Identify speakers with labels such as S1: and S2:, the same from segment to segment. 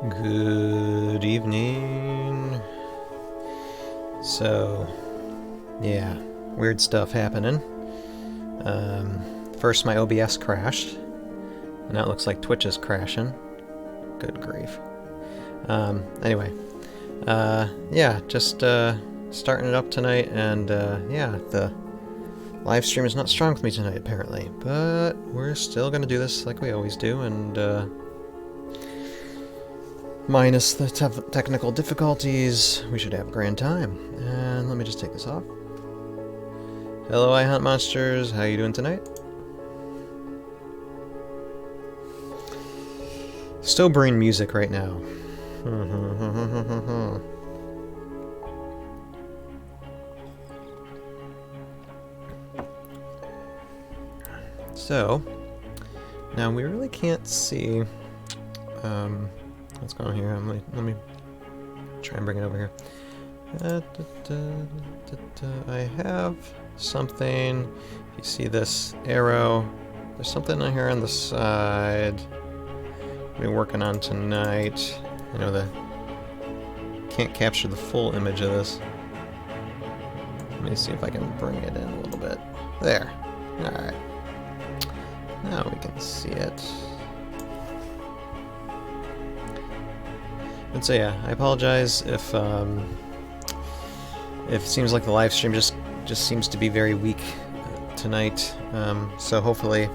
S1: Good evening. So, yeah, weird stuff happening. First my OBS crashed, and now it looks like Twitch is crashing. Good grief. Anyway, yeah, just starting it up tonight, and yeah, the live stream is not strong with me tonight apparently, but we're still gonna do this like we always do, and minus the technical difficulties, we should have a grand time. And let me just take this off. Hello, ihuntmonsters. How you doing tonight? Still brain music right now. So, now we really can't see what's going on here. Let me try and bring it over here. I have something. If you see this arrow, there's something on here on the side I've been working on tonight. I know that can't capture the full image of this. Let me see if I can bring it in a little bit. There. Alright. Now we can see it. And so yeah, I apologize if it seems like the live stream just seems to be very weak tonight. So hopefully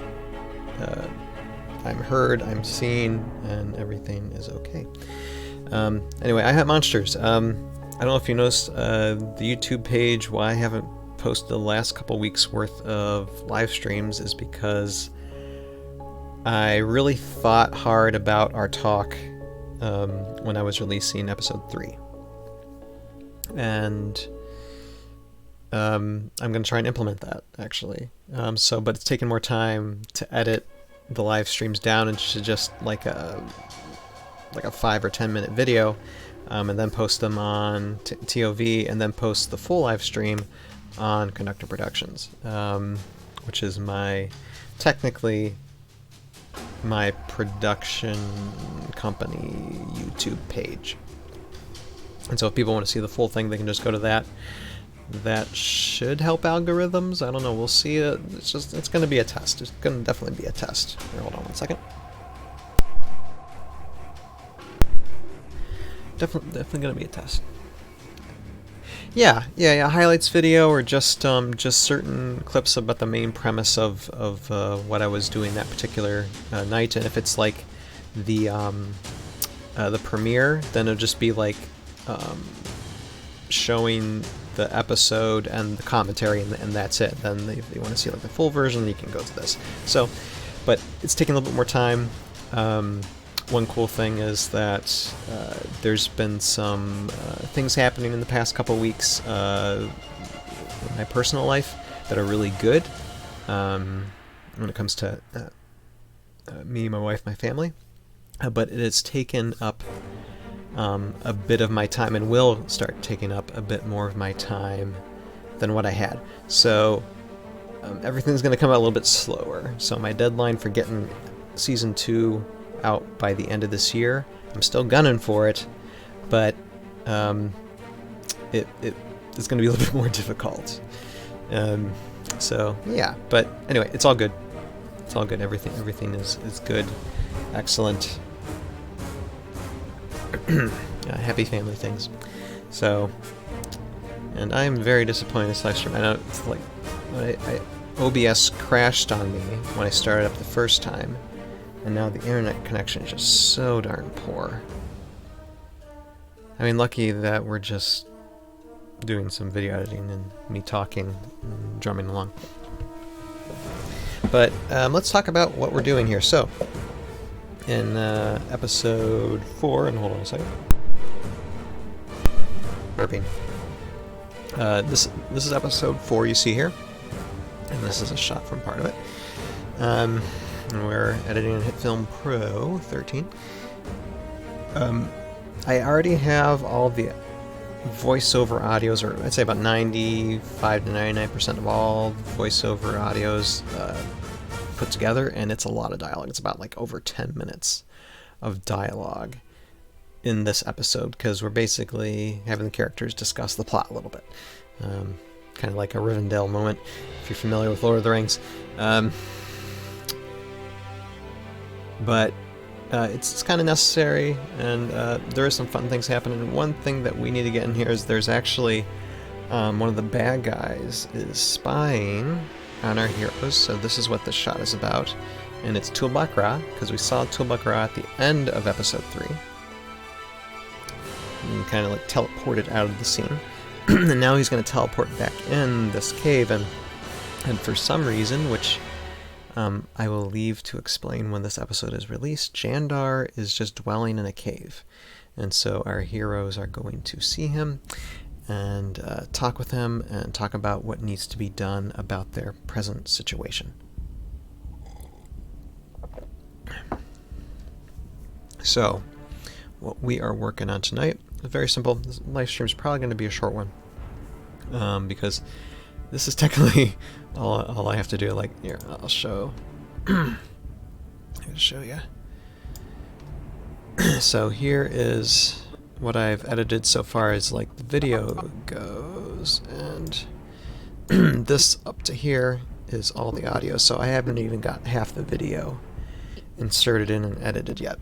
S1: I'm heard, I'm seen, and everything is okay. Anyway, ihuntmonsters. I don't know if you noticed the YouTube page. Why I haven't posted the last couple weeks worth of live streams is because I really thought hard about our talk when I was releasing episode 3. And I'm going to try and implement that, actually. But it's taken more time to edit the live streams down into just like a 5 or 10 minute video, and then post them on TOV, and then post the full live stream on Conductor Productions, which is technically my production company YouTube page. And so if people want to see the full thing, they can just go to that. That should help algorithms. I don't know. We'll see. It's going to be a test. It's going to definitely be a test. Here, hold on one second. Definitely going to be a test. Yeah. Highlights video, or just certain clips about the main premise of what I was doing that particular night. And if it's like the premiere, then it'll just be like showing the episode and the commentary, and that's it. Then if you want to see like the full version, you can go to this. So, but it's taking a little bit more time. One cool thing is that there's been some things happening in the past couple weeks in my personal life that are really good when it comes to me, my wife, my family. But it has taken up a bit of my time, and will start taking up a bit more of my time than what I had. So everything's going to come out a little bit slower. So my deadline for getting season 2 out by the end of this year, I'm still gunning for it, but it's going to be a little bit more difficult. So yeah, but anyway, it's all good. It's all good. Everything is good. Excellent. Happy family things. So, and I'm very disappointed in this live stream. I know it's like OBS crashed on me when I started up the first time, and now the internet connection is just so darn poor. I mean, lucky that we're just doing some video editing and me talking and drumming along. But let's talk about what we're doing here. So, in episode 4, and hold on a second. Burping. This is episode 4 you see here, and this is a shot from part of it. And we're editing in Hitfilmpro 13. I already have all the voiceover audios, or I'd say about 95 to 99% of all voiceover audios put together, and it's a lot of dialogue. It's about like over 10 minutes of dialogue. in this episode, because we're basically having the characters discuss the plot a little bit. Kind of like a Rivendell moment, if you're familiar with Lord of the Rings. But it's kind of necessary, and there is some fun things happening. One thing that we need to get in here is there's actually one of the bad guys is spying on our heroes, so this is what this shot is about. And it's Tulbak Ra, because we saw Tulbak Ra at the end of episode 3. And kind of like teleported out of the scene. And now he's going to teleport back in this cave, and for some reason, which I will leave to explain when this episode is released, Jandar is just dwelling in a cave. And so our heroes are going to see him and talk with him and talk about what needs to be done about their present situation. So, what we are working on tonight is very simple. This live stream is probably going to be a short one, because this is technically all I have to do. Like, here, I'll show. I'll show you. So here is what I've edited so far as like the video goes, and this up to here is all the audio. So I haven't even got half the video inserted in and edited yet.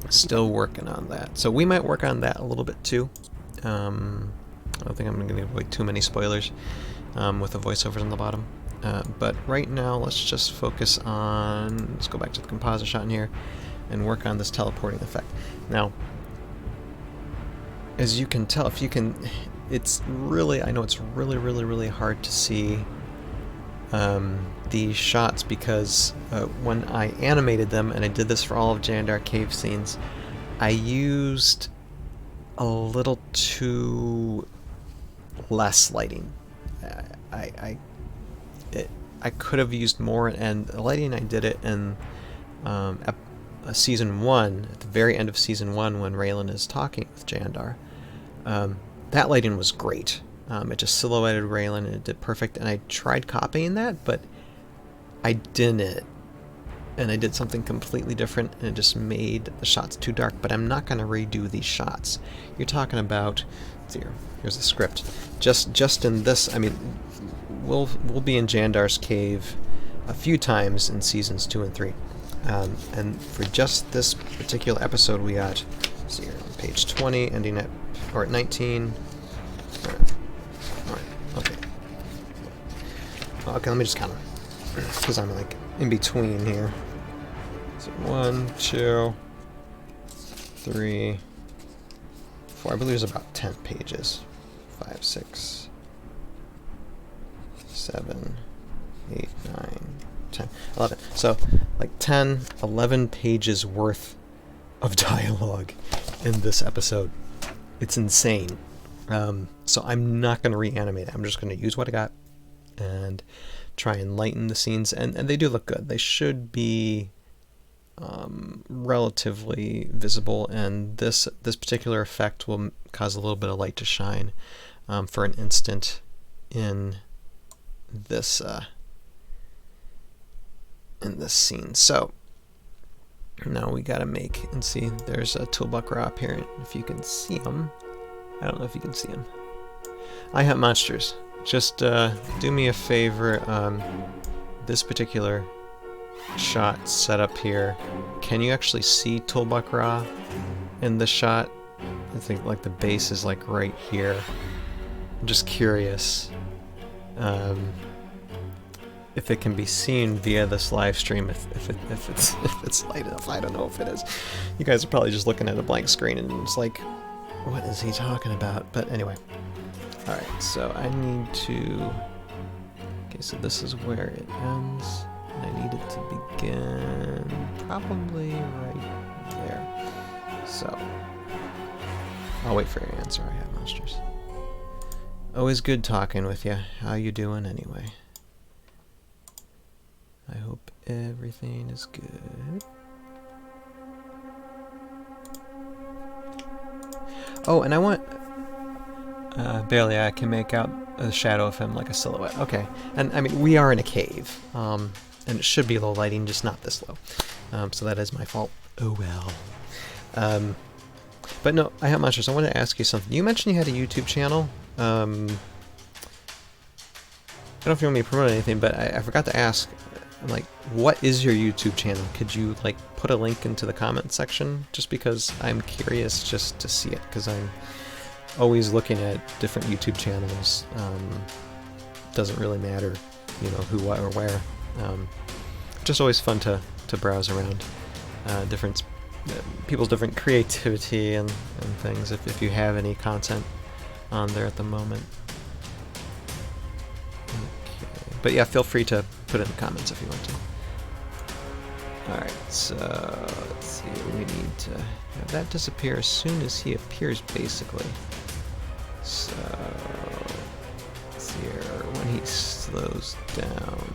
S1: Still working on that. So we might work on that a little bit too. I don't think I'm going to give away too many spoilers with the voiceovers on the bottom. But right now, let's just focus on... Let's go back to the composite shot in here and work on this teleporting effect. Now, as you can tell, if you can... It's really... I know it's really, really, really hard to see these shots, because when I animated them, and I did this for all of Jandar cave scenes, I used a little too less lighting. I could have used more, and the lighting I did it in season 1, at the very end of season 1, when Raylan is talking with Jandar. That lighting was great. It just silhouetted Raylan, and it did perfect, and I tried copying that, but I didn't. And I did something completely different, and it just made the shots too dark. But I'm not going to redo these shots. You're talking about... Here's the script. Just in this... I mean, we'll be in Jandar's cave a few times in seasons 2 and 3. And for just this particular episode, we got... Let's see here, on page 20, ending at... Or at 19... Alright, okay. Okay, let me just count them. Because I'm like in between here. So 1, 2, 3, 4. I believe there's about 10 pages. 5, 6, 7, 8, 9, 10, 11. So like 10, 11 pages worth of dialogue in this episode. It's insane. So I'm not going to reanimate it. I'm just going to use what I got and try and lighten the scenes, and they do look good. They should be relatively visible, and this particular effect will cause a little bit of light to shine for an instant in this scene. So now we gotta make, and see, there's a Tulbak Ra up here. If you can see him, I don't know if you can see him. ihuntmonsters. Just do me a favor, this particular shot set up here, can you actually see Tulbak Ra in the shot? I think like the base is like right here. I'm just curious if it can be seen via this live stream, if it's light enough. I don't know if it is. You guys are probably just looking at a blank screen and it's like, what is he talking about? But anyway. Alright, so I need to... Okay, so this is where it ends. And I need it to begin probably right there. So, I'll wait for your answer, ihuntmonsters. Always good talking with you. How you doing anyway? I hope everything is good. Oh, and I want... barely I can make out a shadow of him like a silhouette. Okay, and I mean, we are in a cave, and it should be low lighting, just not this low. So that is my fault. Oh well. But no, I have monsters. I wanted to ask you something. You mentioned you had a YouTube channel. I don't know if you want me to promote anything, but I forgot to ask. I'm like, what is your YouTube channel? Could you like put a link into the comment section? Just because I'm curious just to see it, because I'm always looking at different YouTube channels. Doesn't really matter, you know, who, what, or where. Just always fun to browse around different people's different creativity and things. If you have any content on there at the moment. Okay. But yeah, feel free to put it in the comments if you want to. Alright, so let's see, we need to have that disappear as soon as he appears, basically. So let's see here, when he slows down.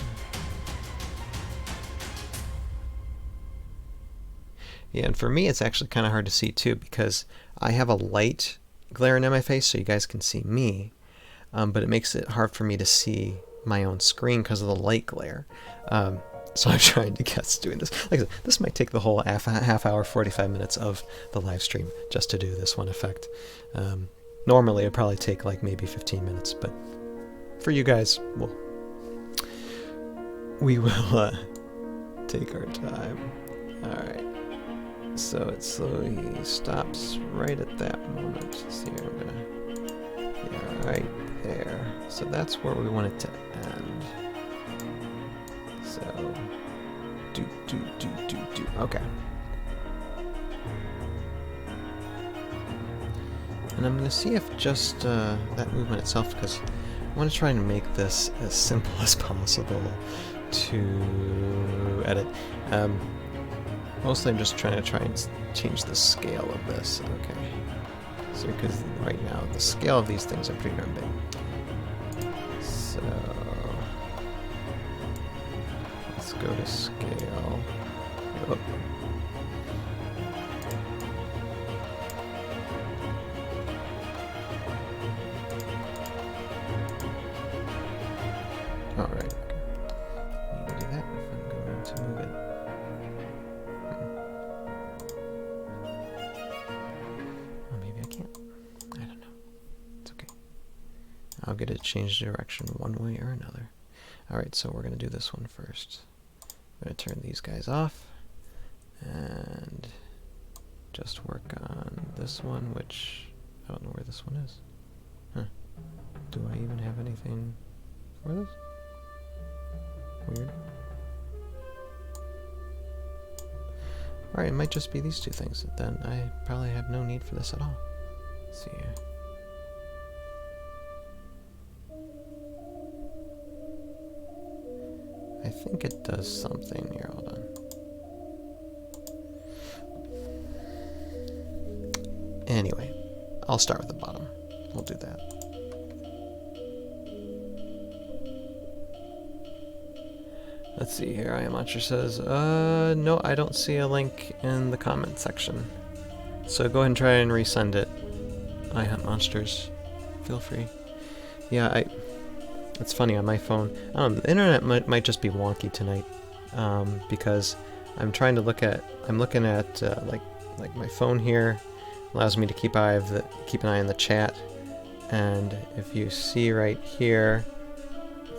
S1: Yeah, and for me it's actually kind of hard to see too, because I have a light glaring in my face so you guys can see me, but it makes it hard for me to see my own screen because of the light glare. So I'm trying to guess doing this. Like I said, this might take the whole half hour, 45 minutes of the live stream just to do this one effect. Normally it'd probably take like maybe 15 minutes, but for you guys, we will take our time. Alright. So it slowly stops right at that moment. See here, I'm gonna, yeah, right there. So that's where we want it to end. So, do. Okay. And I'm gonna see if just that movement itself, because I want to try and make this as simple as possible to edit. Mostly I'm just trying and change the scale of this. Okay. So, because right now the scale of these things are pretty darn big. So, let's go to scale. Oh. Alright, okay. I need to do that if I'm going to move it. Oh, maybe I can't. I don't know. It's okay. I'll get it changed direction one way or another. Alright, so we're going to do this one first. I'm going to turn these guys off and just work on this one, which I don't know where this one is. Huh. Do I even have anything for this? Weird. Alright, it might just be these two things. Then I probably have no need for this at all. Let's see here. I think it does something here. Hold on. Anyway, I'll start with the bottom. We'll do that. Let's see here. ihuntmonsters says, no, I don't see a link in the comment section. So go ahead and try and resend it. ihuntmonsters. Feel free. Yeah, it's funny on my phone. The internet might just be wonky tonight, because I'm trying to look at. I'm looking at like my phone here allows me to keep an eye on the chat, and if you see right here,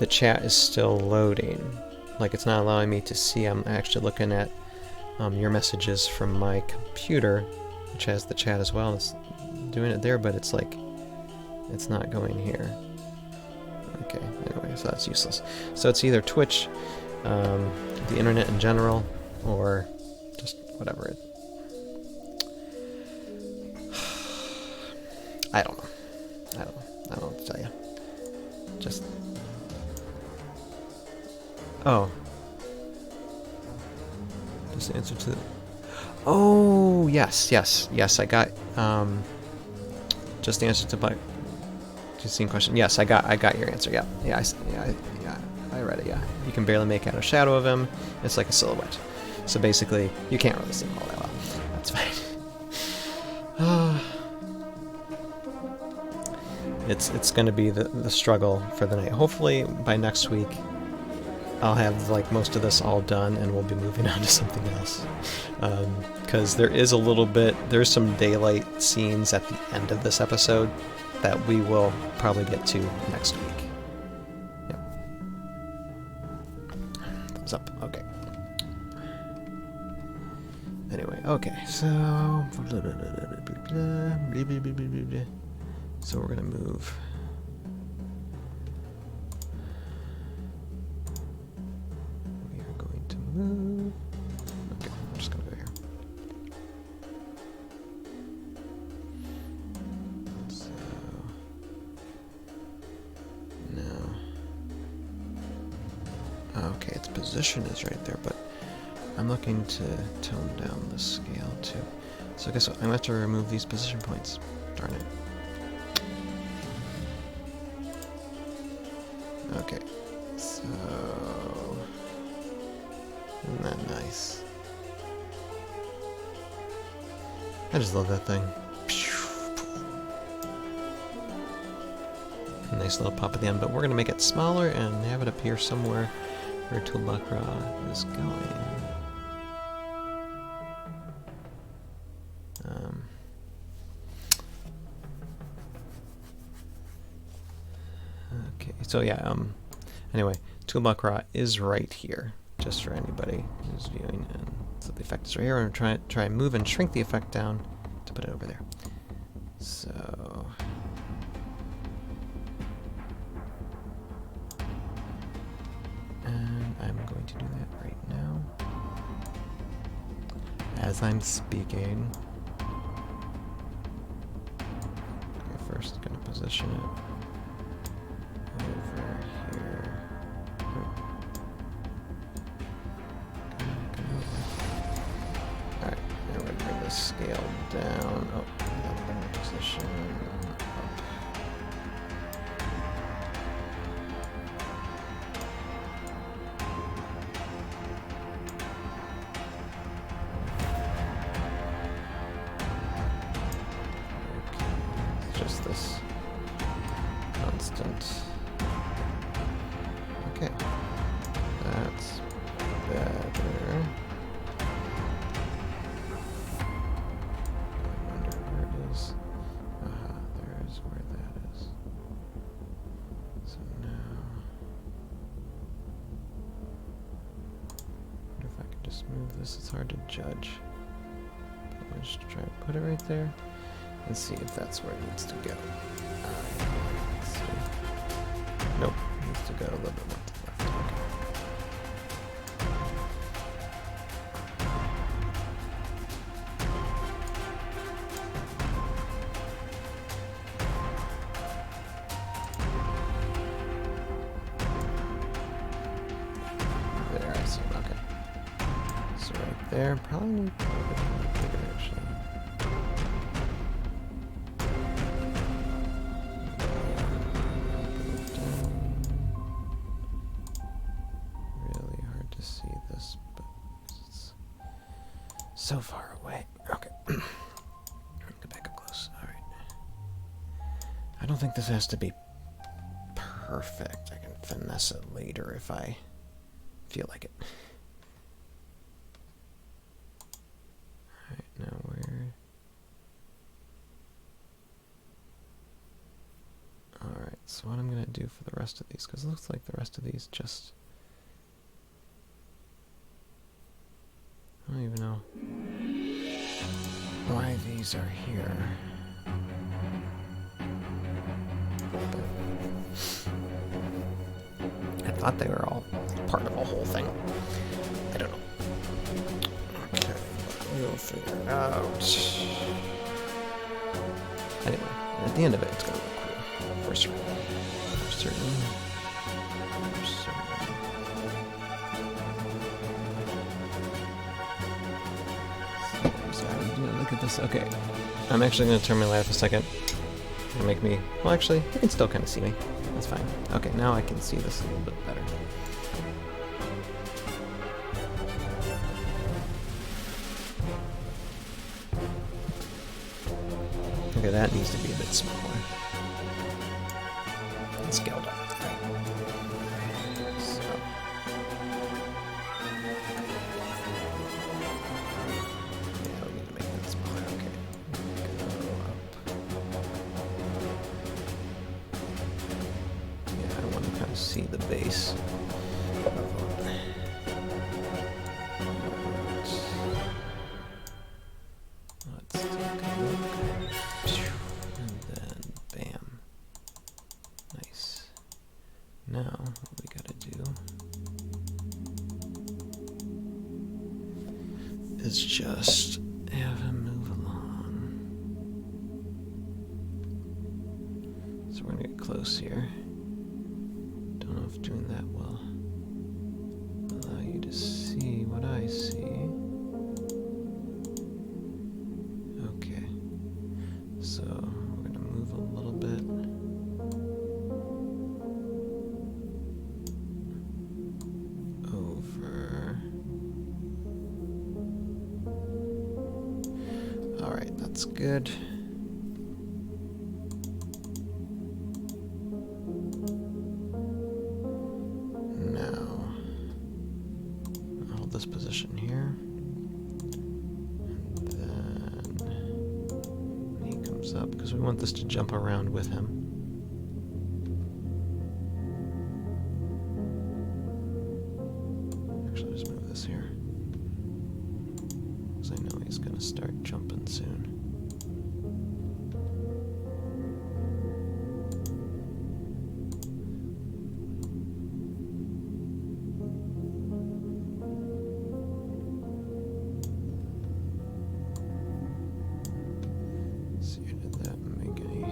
S1: the chat is still loading. Like it's not allowing me to see. I'm actually looking at your messages from my computer, which has the chat as well. It's doing it there, but it's like it's not going here. Okay, anyway, so that's useless. So it's either Twitch, the internet in general, or just whatever it... I don't know. I don't know what to tell you. Just... Oh. Just the answer to the... Oh, yes, I got, just the answer to my... question. Yes, I got your answer. Yeah, I read it. Yeah, you can barely make out a shadow of him. It's like a silhouette. So basically, you can't really see him all that well. That's fine. It's going to be the struggle for the night. Hopefully by next week, I'll have like most of this all done, and we'll be moving on to something else. Because there's some daylight scenes at the end of this episode that we will probably get to next week. Yep. Thumbs up. Okay. Anyway, okay, so we're gonna move. We are going to move. Okay, I'm just gonna go here. So now, okay, its position is right there, but I'm looking to tone down the scale too. So guess what? I'm gonna have to remove these position points. Darn it. Okay. So isn't that nice? I just love that thing. A nice little pop at the end, but we're gonna make it smaller and have it appear somewhere where Tulakra is going. Okay, so yeah, anyway, Tulakra is right here, just for anybody who's viewing, and so the effect is right here. I'm going to try and move and shrink the effect down to put it over there. So and I'm going to do that right now as I'm speaking. Okay, first going to position it over here. Alright, now we're going to bring the scale down. Oh, now bring the position up. Just this constant. Okay, that's better. I wonder where it is. Aha, there is where that is. So now, I wonder if I can just move this. It's hard to judge. I'll just try and put it right there. Let's see if that's where it needs to go. Let's see. Nope, it needs to go a little bit more to the left. Okay. There, I see. Okay. So right there, probably need a little bit bigger actually. So far away. Okay. Get back up close. Alright. I don't think this has to be perfect. I can finesse it later if I feel like it. Alright, now where? Alright, so what I'm going to do for the rest of these, because it looks like the rest of these just... I don't even know why these are here. I thought they were all part of a whole thing. I don't know. Okay, we'll figure it out. Anyway, at the end of it, it's going to look cool. For certain. For certain. For certain. Look at this. Okay, I'm actually going to turn my light off a second. It'll make me... Well, actually, you can still kind of see me. That's fine. Okay, now I can see this a little bit better. Okay, that needs to be a bit smaller. Scaled up. Right. So... the base. Let's take a look. And then, bam. Nice. Now, what we gotta do is just have him move along. So we're gonna get close here. Don't know if doing that will allow you to see what I see. Okay. So we're gonna move a little bit. Over. Alright, that's good. Now, I'll hold this position here. And then when he comes up, because we want this to jump around with him. Actually, just move this here. Because I know he's going to start jumping soon. See, did that make any...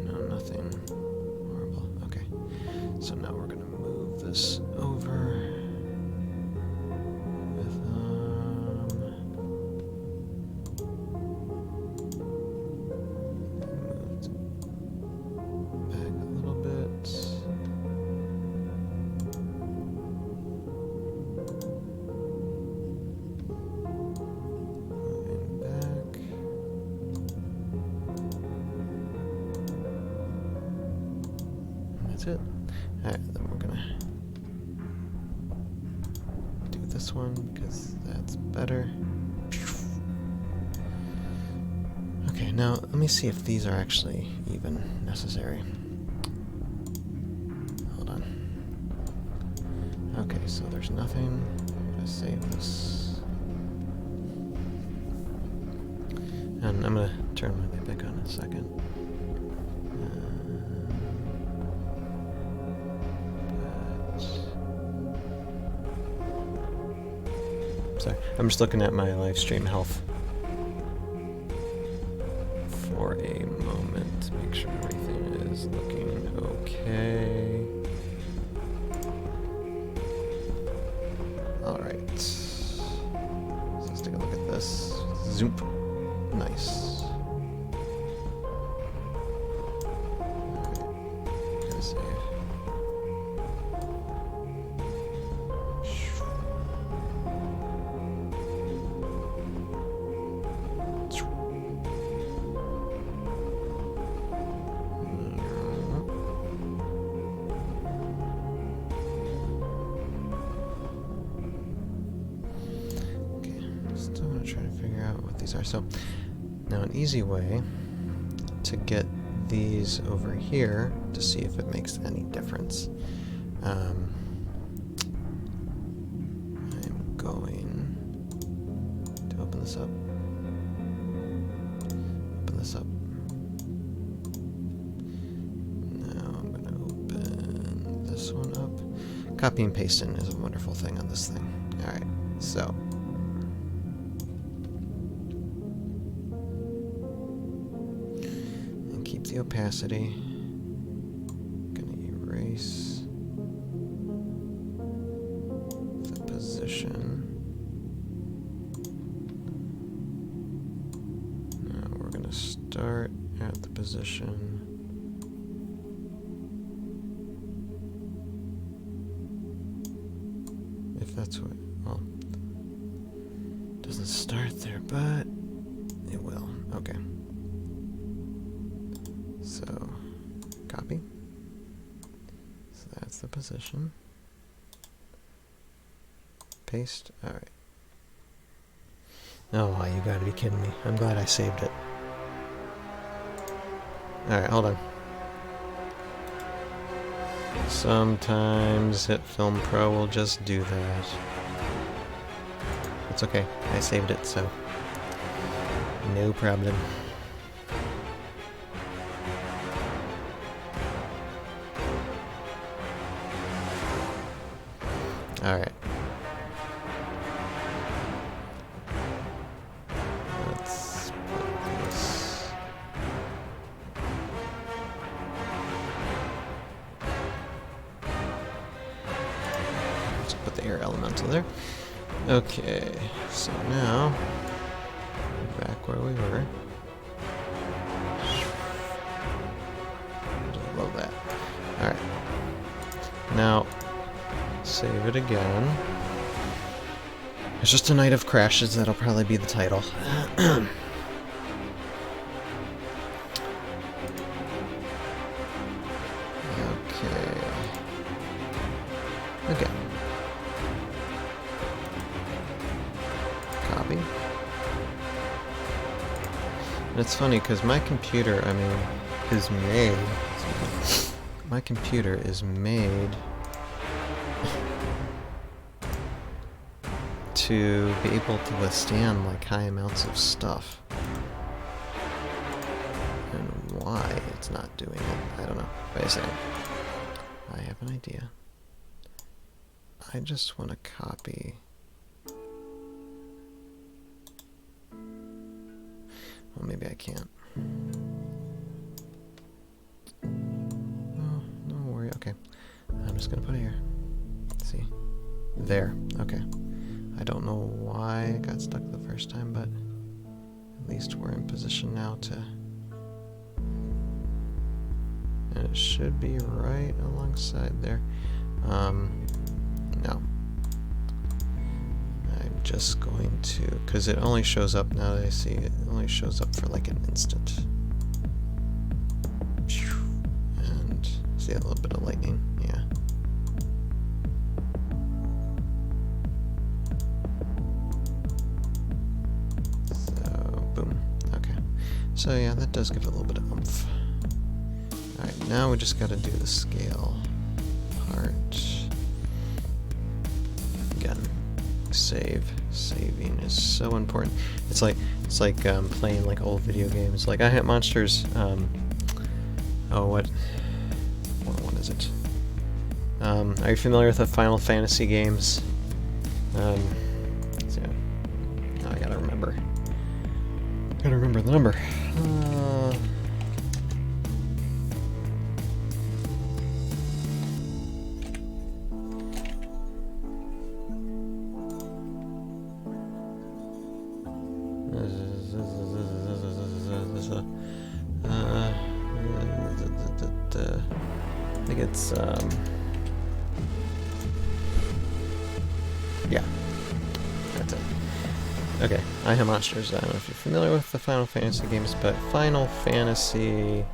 S1: No, nothing horrible. Okay. So now we're going to move this over. That's it. Alright, then we're gonna do this one because that's better. Okay, now let me see if these are actually even necessary. Hold on. Okay, so there's nothing. I'm gonna save this. And I'm gonna turn my light back on in a second. Sorry, I'm just looking at my live stream health for a moment to make sure everything is looking okay. Alright. So let's take a look at this. Zoom. Nice. Alright. Gotta save. Trying to figure out what these are. So now an easy way to get these over here to see if it makes any difference. I'm going to open this up. Open this up. Now I'm going to open this one up. Copy and pasting is a wonderful thing on this thing. Alright, so keep the opacity. Gonna erase the position. Now we're gonna start at the position. If that's what, well, doesn't start there, but it will. Okay. So, copy. So that's the position. Paste. Alright. Oh, you gotta be kidding me. I'm glad I saved it. Alright, hold on. Sometimes Hitfilmpro will just do that. It's okay. I saved it, so no problem. Alright. Let's put this. Let's put the air elemental there. Okay, so now we're back where we were. Just love that. Alright. Now save it again. It's just a night of crashes, that'll probably be the title. Okay. Copy. And it's funny because my computer, I mean, is made. My computer is made to be able to withstand like high amounts of stuff. And why it's not doing it, I don't know. Wait a second. I have an idea. I just want to copy. Well, maybe I can't. Oh, no worry. Okay. I'm just going to put it here. Let's see. There. Okay. I don't know why it got stuck the first time, but at least we're in position now to... And it should be right alongside there. No. I'm just going to, because it only shows up now that I see it, only shows up for like an instant. And see a little bit of lightning, yeah. So, boom. Okay. So yeah, that does give it a little bit of oomph. Alright, now we just gotta do the scale part. Again, save. Saving is so important. It's like playing like old video games. Like ihuntmonsters. Oh, what is it? Are you familiar with the Final Fantasy games? So, I gotta remember. Gotta remember the number. I think it's yeah, that's it. Okay, ihuntmonsters. I don't know if you're familiar with the Final Fantasy games, but Final Fantasy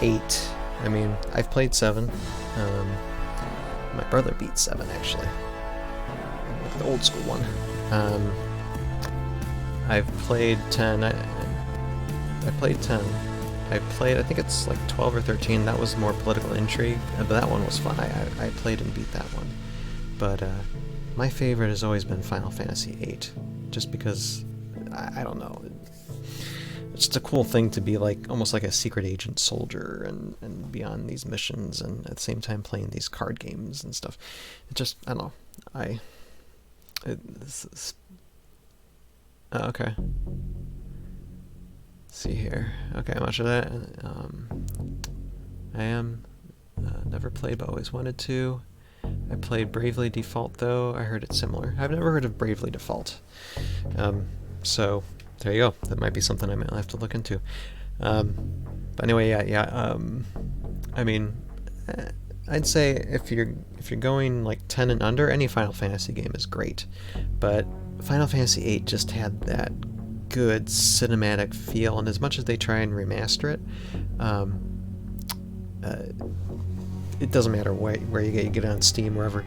S1: 8. I mean, I've played 7. My brother beat 7 actually, like the old school one. I've played 10. I played 10. I think it's like 12 or 13. That was more political intrigue, but that one was fun. I played and beat that one. But my favorite has always been Final Fantasy VIII, just because, I don't know, it's just a cool thing to be like, almost like a secret agent soldier and be on these missions and at the same time playing these card games and stuff. It just, I don't know, okay. See here. Okay, much of that. I am never played, but always wanted to. I played Bravely Default though. I heard it's similar. I've never heard of Bravely Default. So there you go. That might be something I might have to look into. But anyway, yeah. I mean, I'd say if you're going like 10 and under, any Final Fantasy game is great. But Final Fantasy VIII just had that good cinematic feel, and as much as they try and remaster it, it doesn't matter where you get it on Steam, wherever.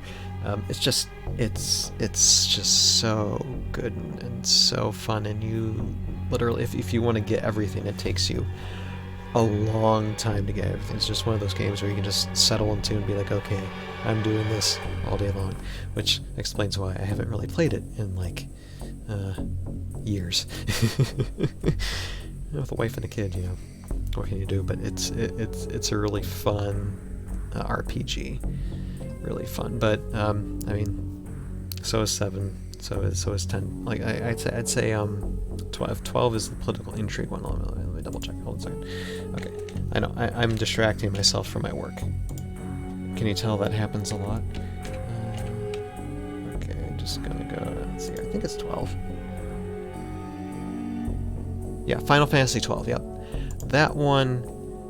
S1: It's just so good and so fun, and you literally, if you want to get everything, it takes you a long time to get everything. It's just one of those games where you can just settle into and be like, okay, I'm doing this all day long, which explains why I haven't really played it in like years. With a wife and a kid, you know, what can you do? But it's a really fun RPG, really fun. But I mean, so is 7. So is 10. Like I'd say 12 is the political intrigue one. Let me double check. Hold on a second. Okay, I know I'm distracting myself from my work. Can you tell that happens a lot? Okay, I'm just gonna go. Let's see. I think it's 12. Yeah, Final Fantasy 12. Yep, that one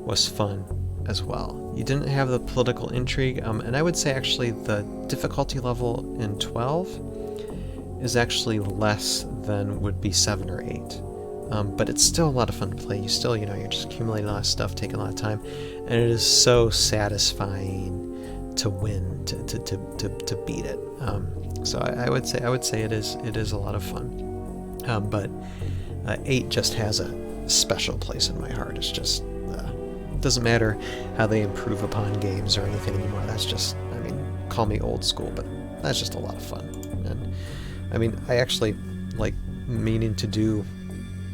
S1: was fun as well. You didn't have the political intrigue, and I would say actually the difficulty level in 12 is actually less than would be 7 or 8. But it's still a lot of fun to play. You still, you know, you're just accumulating a lot of stuff, taking a lot of time, and it is so satisfying to win, to beat it. So I would say it is a lot of fun. But 8 just has a special place in my heart. It's just it doesn't matter how they improve upon games or anything anymore. That's just, I mean, call me old school, but that's just a lot of fun. And I mean, I actually like meaning to do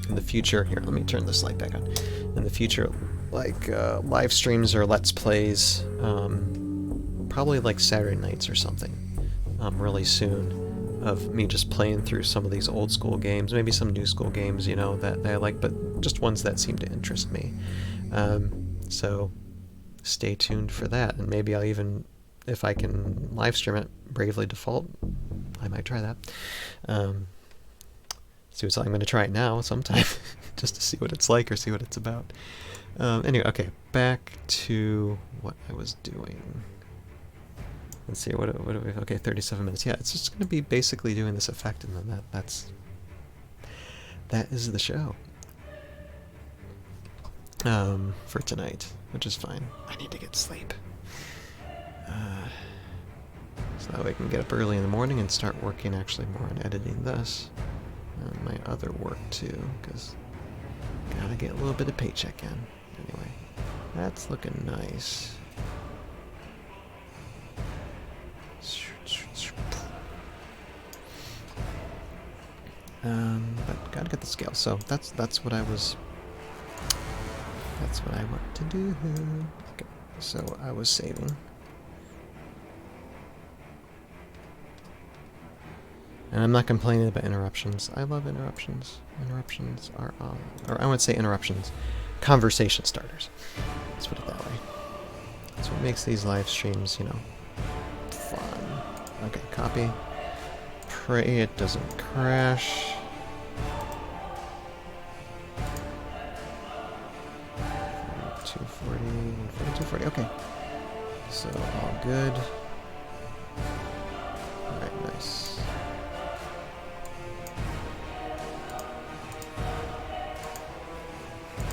S1: in the future. Here, let me turn this light back on. In the future, like live streams or let's plays, probably like Saturday nights or something, really soon, of me just playing through some of these old school games, maybe some new school games, you know, that I like, but just ones that seem to interest me. So stay tuned for that, and maybe I'll even, if I can live stream it, Bravely Default, I might try that. See what's I'm going to try it now sometime, just to see what it's like or see what it's about. Anyway, okay, back to what I was doing. Let's see, what do we, okay, 37 minutes. Yeah, it's just going to be basically doing this effect, and then that is the show for tonight, which is fine. I need to get sleep. So that way I can get up early in the morning and start working actually more on editing this and my other work too, because gotta get a little bit of paycheck in. Anyway, that's looking nice. But gotta get the scale. So that's what I was. That's what I want to do. Okay, so I was saving. And I'm not complaining about interruptions. I love interruptions. Interruptions are or I would say interruptions, conversation starters. Let's put it that way. That's what makes these live streams, you know, fun. Okay, copy. Pray it doesn't crash. $42.40. Okay. So all good. All right, nice.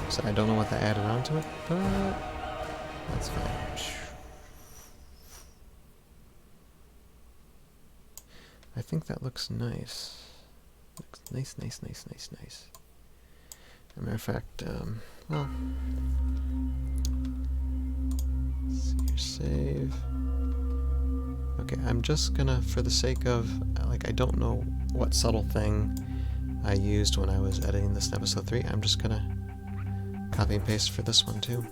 S1: So I don't know what they added onto it, but that's fine. I think that looks nice. Looks nice, nice, nice, nice, nice. As a matter of fact, well, let's see your save. Okay, I'm just gonna, for the sake of, like, I don't know what subtle thing I used when I was editing this in episode 3. I'm just gonna copy and paste for this one too.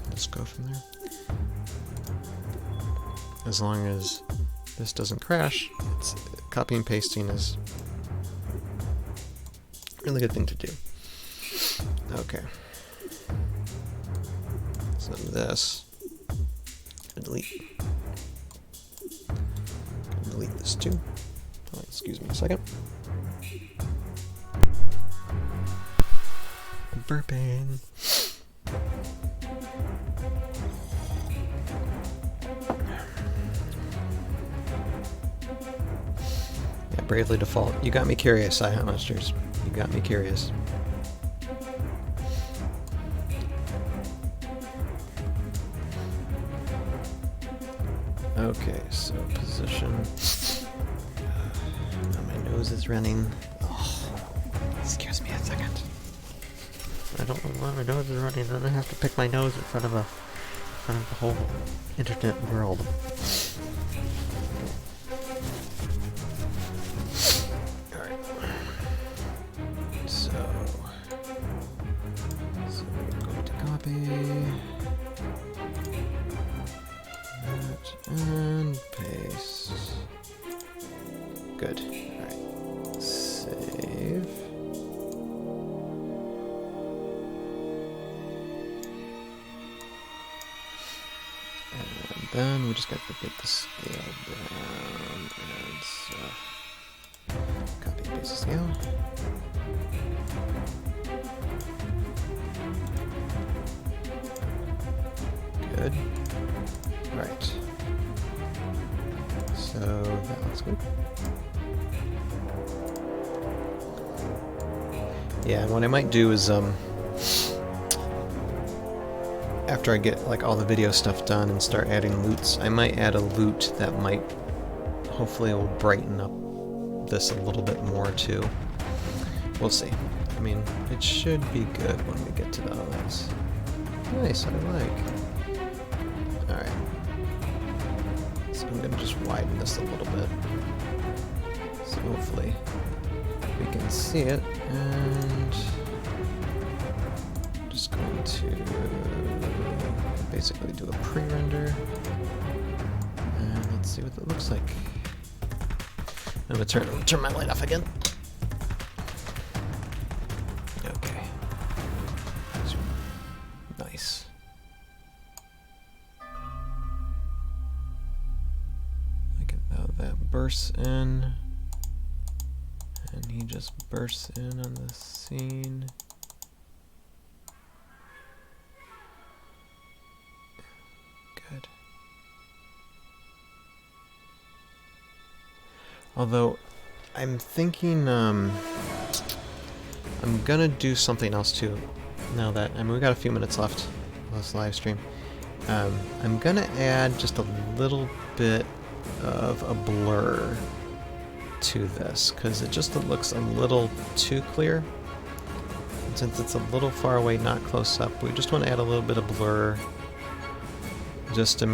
S1: Let's go from there. As long as this doesn't crash, it's copy and pasting is a really good thing to do. Okay. So this, delete. Delete this too. Oh, excuse me a second. Burping. Yeah, Bravely Default. You got me curious, ihuntmonsters. You got me curious. Okay, so position. Now my nose is running. Oh, scares me a second. I don't know why my nose is running, then I have to pick my nose in front of the whole internet world. Alright. So we're going to copy that and paste. Good. Alright. Save. Then we just got to get the scale down, and so copy and paste the scale. Good. Alright. So that looks good. Yeah, and what I might do is after I get like all the video stuff done and start adding loots, I might add a loot that might hopefully will brighten up this a little bit more too. We'll see. I mean, it should be good when we get to the others. Nice, I like. Alright. So I'm gonna just widen this a little bit. So hopefully we can see it, and I'm just going to basically do a pre-render, and let's see what that looks like. I'm gonna turn my light off again. Okay. Nice. Like how that bursts in, and he just bursts in on the scene. Good. Although, I'm thinking, I'm gonna do something else too, now that, I mean, we got a few minutes left of this live stream. I'm gonna add just a little bit of a blur to this, because it just looks a little too clear. And since it's a little far away, not close up, we just want to add a little bit of blur, just to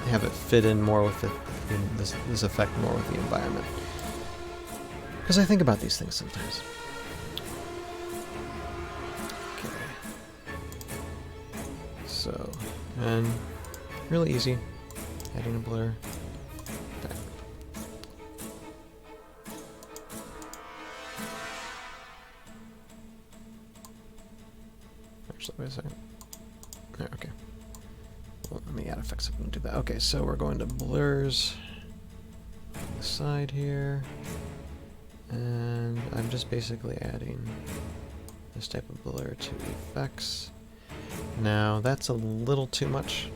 S1: have it fit in more with this effect more with the environment. Because I think about these things sometimes. Okay. So, and really easy, adding a blur. There. Actually, wait a second. There, okay. Well, let me add effects and do that. Okay, so we're going to blurs on the side here, and I'm just basically adding this type of blur to effects. Now that's a little too much,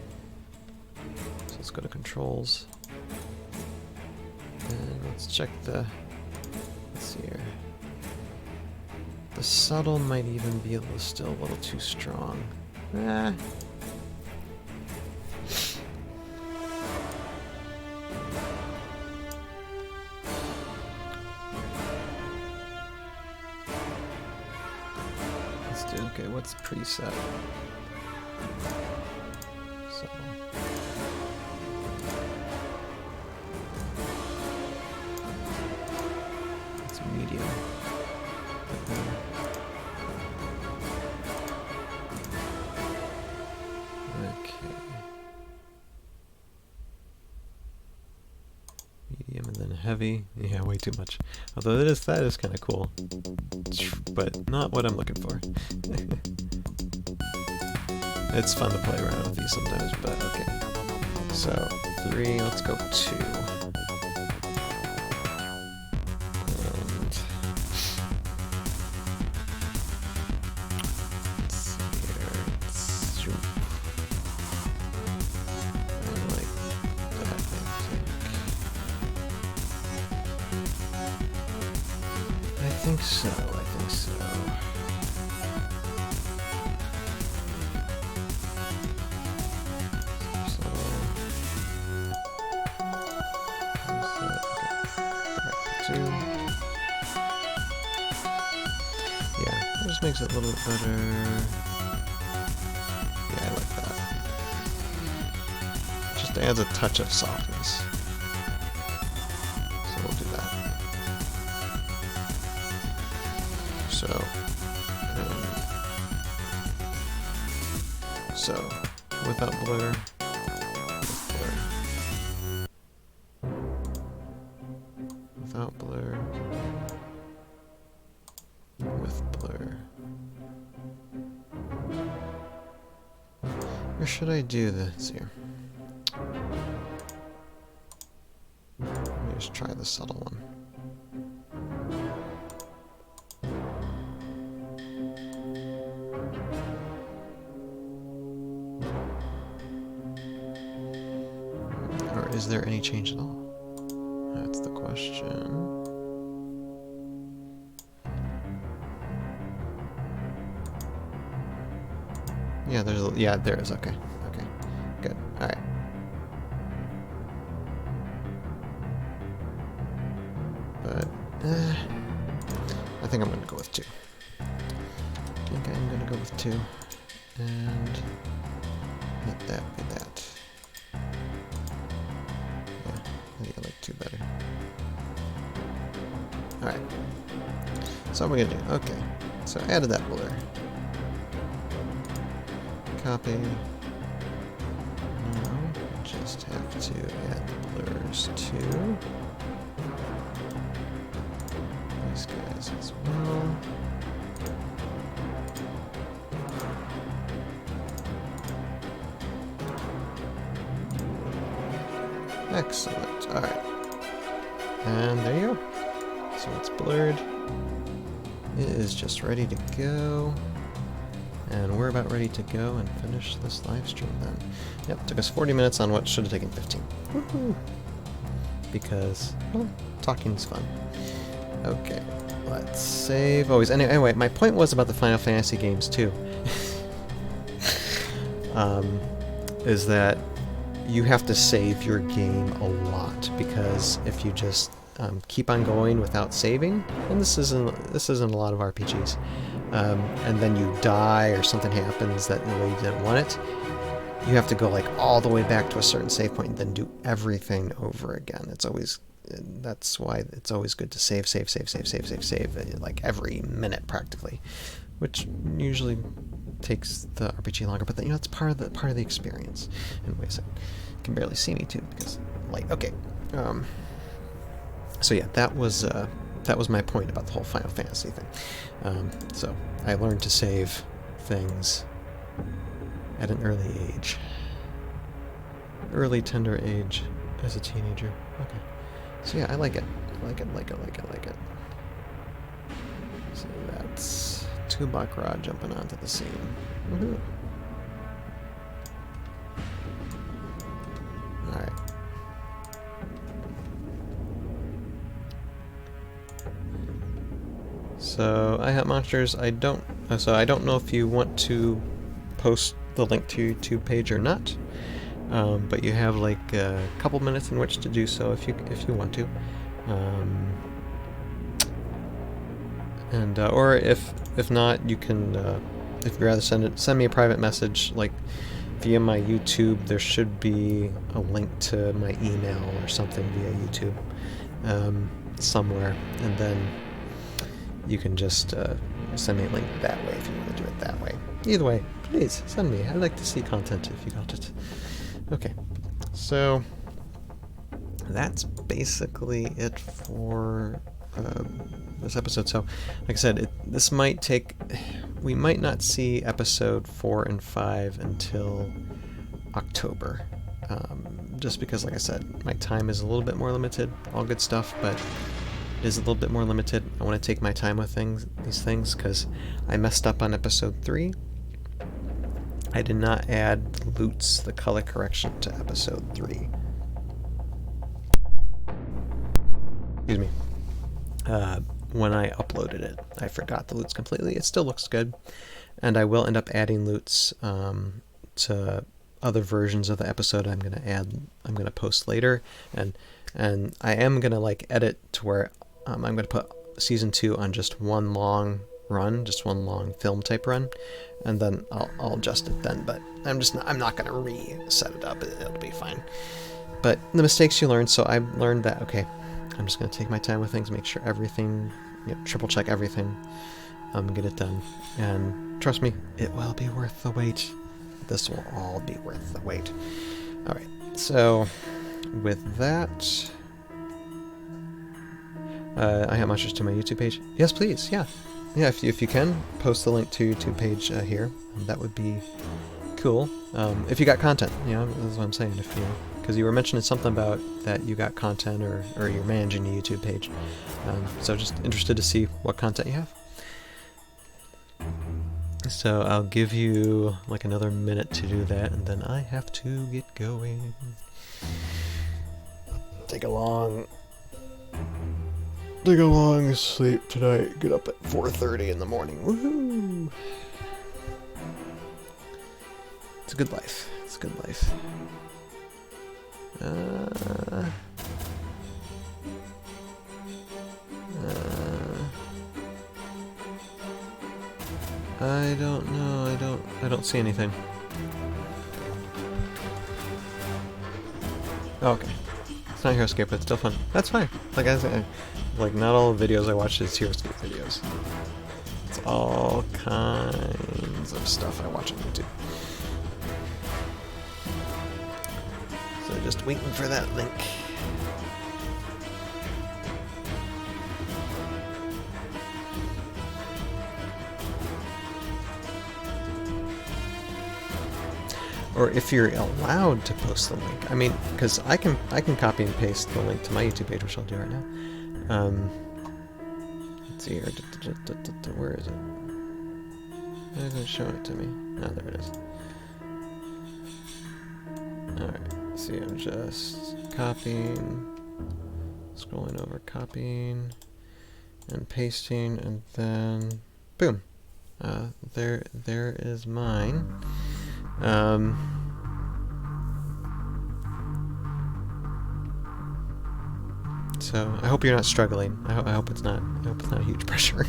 S1: so let's go to controls, and let's check the, let's see here, the subtle might even be still a little too strong. Okay, what's preset? So it's medium. Okay. Medium and then heavy. Yeah, way too much. Although that is kind of cool, but not what I'm looking for. It's fun to play around with these sometimes, but okay. So 3, let's go 2. And let's see here. I like that, I think so. just makes it a little bit better. Yeah, I like that. Just adds a touch of softness. So we'll do that. So without blur, with blur. Without blur, with blur. Or should I do this here? Let me just try the subtle one. Or is there any change at all? That's the question. Yeah, there is. Okay. Okay. Good. All right. But I think I'm going to go with 2. I think I'm going to go with 2 and let that be that. Yeah, I think I like 2 better. All right. So what are we going to do? Okay. So I added that blur. Copy. Now, just have to add the blurs to these guys as well. Excellent. Alright. And there you go. So it's blurred. It is just ready to go. And we're about ready to go and finish this live stream then. Yep, took us 40 minutes on what should have taken 15. Woohoo! Because, well, talking's fun. Okay, let's save. Oh, anyway, my point was about the Final Fantasy games too. Is that you have to save your game a lot, because if you just keep on going without saving, and this isn't a lot of RPGs, and then you die or something happens that the way you didn't want it, you have to go like all the way back to a certain save point and then do everything over again. That's why it's always good to save like every minute practically, which usually takes the RPG longer, but that's part of the experience. Anyways, you can barely see me too because light. Okay. So yeah, that was my point about the whole Final Fantasy thing. So I learned to save things at an early tender age as a teenager. Okay. So yeah, I like it. I like it. So that's Tubakra jumping onto the scene. Woohoo. Alright. So, ihuntmonsters, I don't know if you want to post the link to your YouTube page or not, but you have like a couple minutes in which to do so if you want to, or if not, you can if you'd rather send me a private message like via my YouTube. There should be a link to my email or something via YouTube somewhere, and then you can just send me a link that way if you want to do it that way. Either way, please send me. I'd like to see content if you got it. Okay, so that's basically it for this episode. So, like I said, this might take. We might not see episode 4 and 5 until October, just because, like I said, my time is a little bit more limited. All good stuff, but it is a little bit more limited. I want to take my time with these things, because I messed up on episode 3. I did not add the color correction to episode 3. Excuse me. When I uploaded it, I forgot the loots completely. It still looks good, and I will end up adding loots to other versions of the episode I'm gonna post later, and I am gonna like edit to where I'm gonna put season 2 on just one long run, just one long film type run, and then I'll adjust it then. But I'm not gonna reset it up. It'll be fine. But the mistakes you learn. So I learned that okay, I'm just gonna take my time with things, make sure everything, triple check everything, get it done, and trust me, it will be worth the wait. This will all be worth the wait. All right. So with that. ihuntmonsters to my YouTube page. Yes, please. Yeah, If you can post the link to your YouTube page here, that would be cool. If you got content, that's what I'm saying. If because you were mentioning something about that you got content or you're managing a YouTube page. So just interested to see what content you have. So I'll give you like another minute to do that, and then I have to get going. Take a long sleep tonight. Get up at 4:30 in the morning. Woohoo! It's a good life. It's a good life. I don't know. I don't see anything. Oh, okay. It's not HeroScape, but it's still fun. That's fine. Like I said, like not all the videos I watch is HeroScape videos. It's all kinds of stuff I watch on YouTube. So just waiting for that link. Or if you're allowed to post the link. I mean, because I can copy and paste the link to my YouTube page, which I'll do right now. Let's see here. Where is it? It isn't showing it to me. No, there it is. Alright, see, I'm just copying, scrolling over, copying, and pasting, and then, boom. There is mine. So I hope you're not struggling. I hope it's not a huge pressure.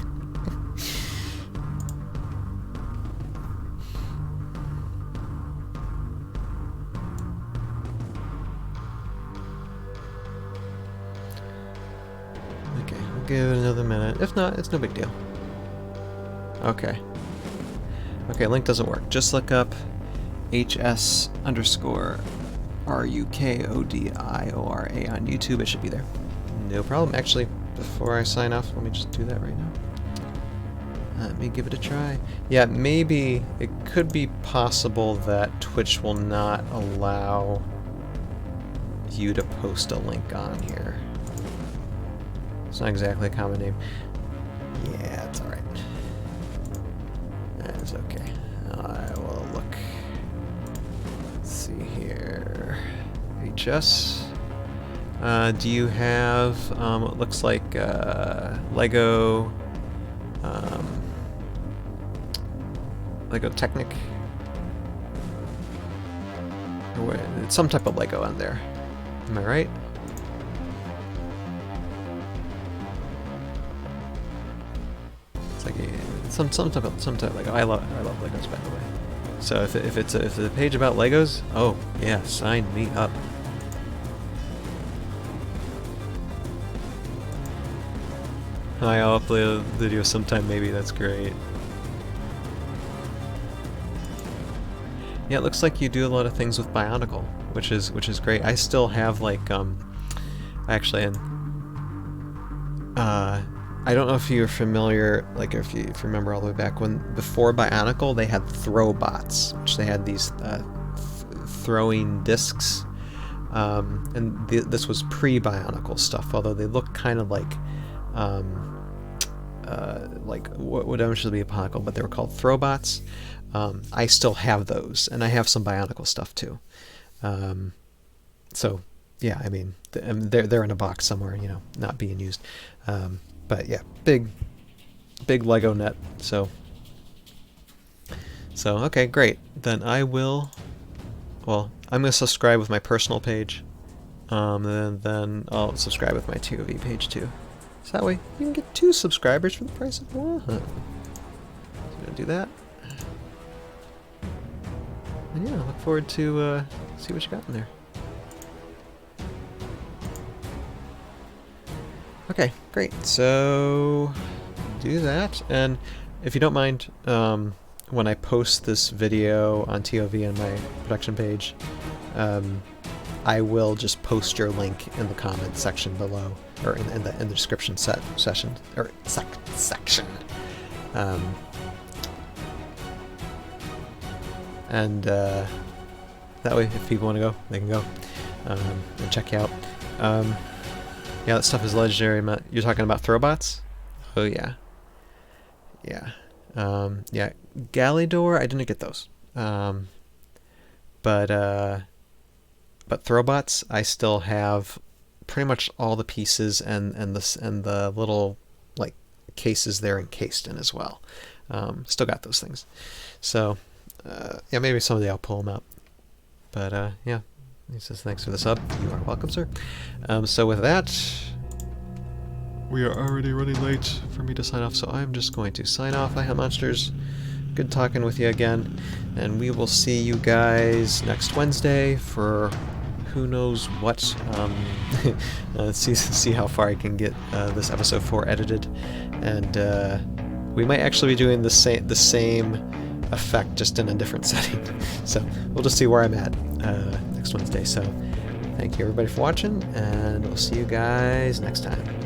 S1: Okay, we'll give it another minute. If not, it's no big deal. Okay. Okay, link doesn't work. Just look up HS_RUKODIORA on YouTube. It should be there. No problem. Actually, before I sign off, let me just do that right now. Let me give it a try. Yeah, maybe it could be possible that Twitch will not allow you to post a link on here. It's not exactly a common name. Yeah, it's alright. That is okay. I will look. Let's see here. HS. Do you have what looks like Lego Technic? Or what, it's some type of Lego on there. Am I right? It's like some type of Lego. I love Legos, by the way. So if it's a page about Legos, oh yeah, sign me up. I'll upload a video sometime, maybe. That's great. Yeah, it looks like you do a lot of things with Bionicle, which is great. I still have like actually, I don't know if you're familiar, like if you remember all the way back when before Bionicle they had throw bots, which they had these throwing discs, and this was pre-Bionicle stuff. Although they look kind of like what would eventually be a Bionicle, but they were called throwbots. I still have those, and I have some Bionicle stuff too. So yeah, I mean they're in a box somewhere, not being used. But yeah, big Lego net. So okay, great. Then I will. Well, I'm gonna subscribe with my personal page, and then I'll subscribe with my TOV page too. So that way you can get 2 subscribers for the price of 1. gonna do that. And yeah, look forward to see what you got in there. Okay, great. So do that, and if you don't mind, when I post this video on TOV on my production page, I will just post your link in the comment section below, or in the description section. And that way, if people want to go, they can go and check you out. Yeah, that stuff is legendary. You're talking about Throwbots? Oh yeah, yeah, yeah. Galidor, I didn't get those. But Throwbots, I still have pretty much all the pieces and the little like cases they're encased in as well. Still got those things. So yeah, maybe someday I'll pull them out. But yeah, he says thanks for the sub. You are welcome, sir. So with that, we are already running late for me to sign off, so I'm just going to sign off. I Hunt Monsters. Good talking with you again, and we will see you guys next Wednesday for who knows what. See how far I can get this episode 4 edited, and we might actually be doing the same effect, just in a different setting. So we'll just see where I'm at next Wednesday. So thank you everybody for watching, and we'll see you guys next time.